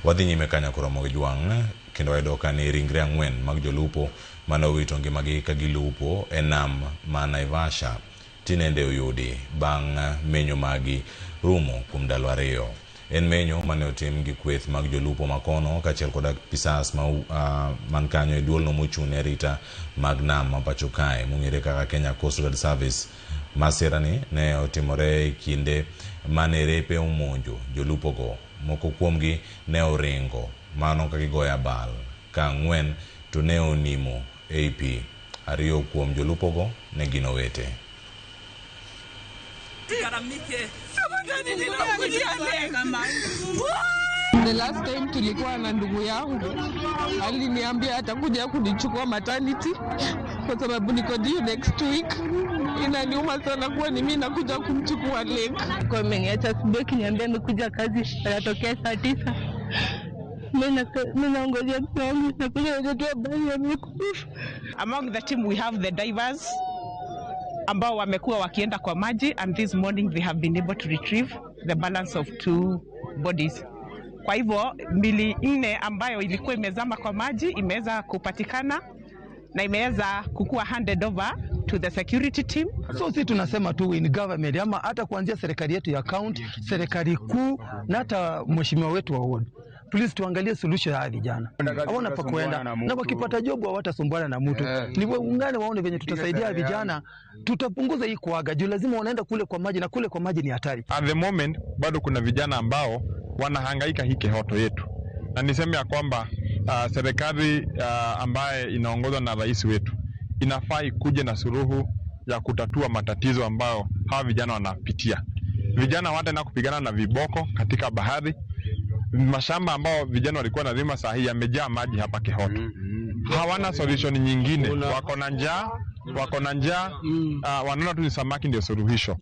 Wadhi nyime kanya koromo jwang kendo wadoka ni ringre ang'wen mag jolupo manowito ngimagi ka gilupo e nam ma Naivasha tinende oyudi bang' menyo magi rumo kuom ndalo 2. En menyo mane otim gi kweth mag jolupo makono kachiel kod pisas man kanyo e duolno mochung'ne arita mag nam ma pacho kae mong'ere kaka Kenya Coast Guard Service. Masirani ne otimore e kinde mane repe omonjo jolupogo. Moko kuomgi ne oringo mano ka gigoyo abal ka 4 to ne onimo ei pi. 2 kuom jolupogo ne gin owete. The last time tulikuwa na ndugu yangu aliniambia atakuja kunichukua maternity kwa sababu niko due next week. Inaniuma sana kuwa ni mimi nakuja kumchukua lake. Kwa mengeta asubuhi kiniambia amekuja kazi anatokea saa 9. Mimi naongojea mwanangu na kuja ndio bali amekufa. Among the team we have the divers ambao wamekuwa wakienda kwa maji, and this morning they have been able to retrieve the balance of 2 bodies. Kwa hivyo mili 4 ambayo ilikuwa imezama kwa maji imeweza kupatikana na imeweza kukua handed over to the security team. So sisi tunasema tu in government ama hata kuanzia serikali yetu ya county, serikali kuu na hata mheshimiwa wetu wa ward, please tuangalie solution ya vijana. Hawana pa kwenda na wakipata job hawatasumbuana na mtu. Ni waungane waone venye tutasaidia vijana, tutapunguza hii kuaga. Juu lazima wanaenda kule kwa maji na kule kwa maji ni hatari. At the moment bado kuna vijana ambao wanahangaika hii kehoto yetu. Na niseme ya kwamba serikali ambaye inaongozwa na rais wetu inafaa ikuje na suluhu ya kutatua matatizo ambayo hawa vijana wanapitia. Vijana wataenda kupigana na viboko katika bahari. Mashamba ambao vijana walikuwa nalima saa hii yamejaa maji hapa Kehoto. Hawana solution nyingine. Wako na njaa, wanaona tu ni samaki ndio suluhisho.